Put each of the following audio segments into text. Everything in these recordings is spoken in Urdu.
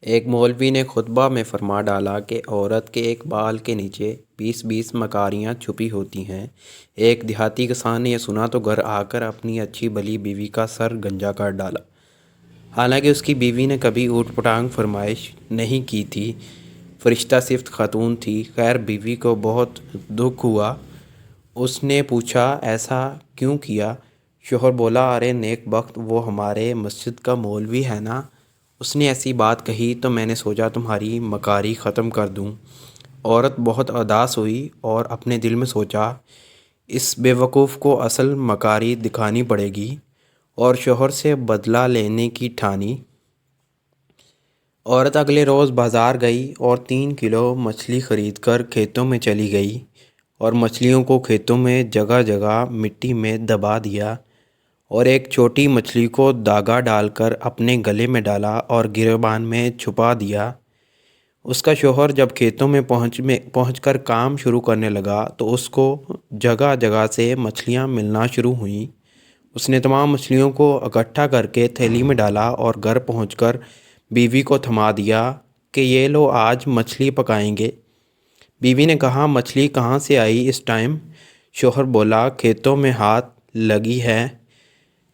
ایک مولوی نے خطبہ میں فرما ڈالا کہ عورت کے ایک بال کے نیچے 20 مکاریاں چھپی ہوتی ہیں۔ ایک دیہاتی کسان نے یہ سنا تو گھر آ کر اپنی اچھی بھلی بیوی کا سر گنجا کر ڈالا۔ حالانکہ اس کی بیوی نے کبھی اوٹ پٹانگ فرمائش نہیں کی تھی، فرشتہ صفت خاتون تھی۔ خیر بیوی کو بہت دکھ ہوا۔ اس نے پوچھا ایسا کیوں کیا؟ شوہر بولا ارے نیک بخت وہ ہمارے مسجد کا مولوی ہے نا، اس نے ایسی بات کہی تو میں نے سوچا تمہاری مکاری ختم کر دوں۔ عورت بہت اداس ہوئی اور اپنے دل میں سوچا اس بے وقوف کو اصل مکاری دکھانی پڑے گی، اور شوہر سے بدلہ لینے کی ٹھانی۔ عورت اگلے روز بازار گئی اور 3 کلو مچھلی خرید کر کھیتوں میں چلی گئی اور مچھلیوں کو کھیتوں میں جگہ جگہ مٹی میں دبا دیا اور ایک چھوٹی مچھلی کو داغا ڈال کر اپنے گلے میں ڈالا اور گریبان میں چھپا دیا۔ اس کا شوہر جب کھیتوں میں پہنچ کر کام شروع کرنے لگا تو اس کو جگہ جگہ سے مچھلیاں ملنا شروع ہوئیں۔ اس نے تمام مچھلیوں کو اکٹھا کر کے تھیلی میں ڈالا اور گھر پہنچ کر بیوی کو تھما دیا کہ یہ لو آج مچھلی پکائیں گے۔ بیوی نے کہا مچھلی کہاں سے آئی اس ٹائم؟ شوہر بولا کھیتوں میں ہاتھ لگی ہے۔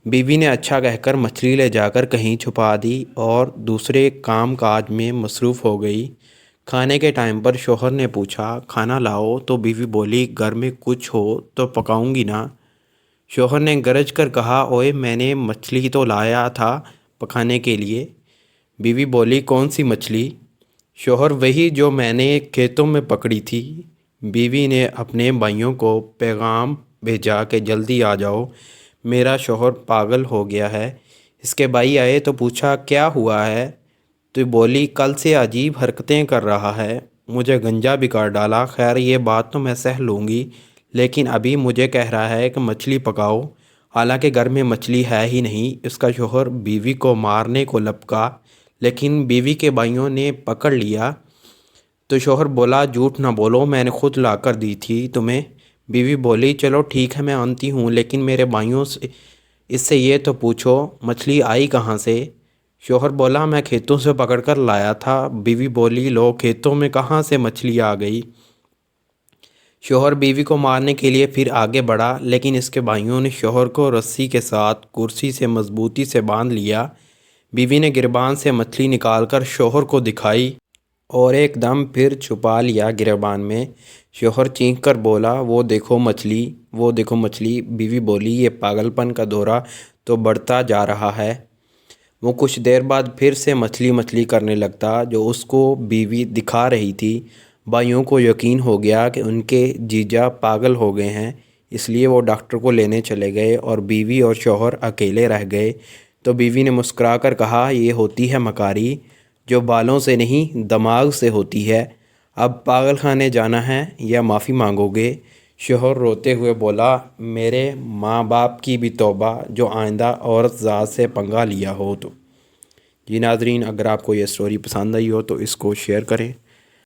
بیوی نے اچھا کہہ کر مچھلی لے جا کر کہیں چھپا دی اور دوسرے کام کاج میں مصروف ہو گئی۔ کھانے کے ٹائم پر شوہر نے پوچھا کھانا لاؤ تو بیوی بولی گھر میں کچھ ہو تو پکاؤں گی نا۔ شوہر نے گرج کر کہا اوئے میں نے مچھلی تو لایا تھا پکانے کے لیے۔ بیوی بولی کون سی مچھلی؟ شوہر وہی جو میں نے کھیتوں میں پکڑی تھی۔ بیوی نے اپنے بھائیوں کو پیغام بھیجا کہ جلدی آ جاؤ، میرا شوہر پاگل ہو گیا ہے۔ اس کے بھائی آئے تو پوچھا کیا ہوا ہے؟ تو بولی کل سے عجیب حرکتیں کر رہا ہے، مجھے گنجا بھی کر ڈالا۔ خیر یہ بات تو میں سہ لوں گی، لیکن ابھی مجھے کہہ رہا ہے کہ مچھلی پکاؤ، حالانکہ گھر میں مچھلی ہے ہی نہیں۔ اس کا شوہر بیوی کو مارنے کو لپکا، لیکن بیوی کے بھائیوں نے پکڑ لیا تو شوہر بولا جھوٹ نہ بولو، میں نے خود لا کر دی تھی تمہیں۔ بیوی بولی چلو ٹھیک ہے میں آنتی ہوں، لیکن میرے بھائیوں سے اس سے یہ تو پوچھو مچھلی آئی کہاں سے؟ شوہر بولا میں کھیتوں سے پکڑ کر لایا تھا۔ بیوی بولی لو کھیتوں میں کہاں سے مچھلی آ گئی؟ شوہر بیوی کو مارنے کے لیے پھر آگے بڑھا، لیکن اس کے بھائیوں نے شوہر کو رسی کے ساتھ کرسی سے مضبوطی سے باندھ لیا۔ بیوی نے گریبان سے مچھلی نکال کر شوہر کو دکھائی اور ایک دم پھر چھپا لیا گریبان میں۔ شوہر چینک کر بولا وہ دیکھو مچھلی، وہ دیکھو مچھلی۔ بیوی بولی یہ پاگل پن کا دورہ تو بڑھتا جا رہا ہے۔ وہ کچھ دیر بعد پھر سے مچھلی مچھلی کرنے لگتا جو اس کو بیوی دکھا رہی تھی۔ بھائیوں کو یقین ہو گیا کہ ان کے جیجا پاگل ہو گئے ہیں، اس لیے وہ ڈاکٹر کو لینے چلے گئے اور بیوی اور شوہر اکیلے رہ گئے۔ تو بیوی نے مسکرا کر کہا یہ ہوتی ہے مکاری جو بالوں سے نہیں دماغ سے ہوتی ہے۔ اب پاگل خانے جانا ہے یا معافی مانگو گے؟ شوہر روتے ہوئے بولا میرے ماں باپ کی بھی توبہ جو آئندہ عورت ذات سے پنگا لیا ہو تو۔ جی ناظرین، اگر آپ کو یہ سٹوری پسند آئی ہو تو اس کو شیئر کریں۔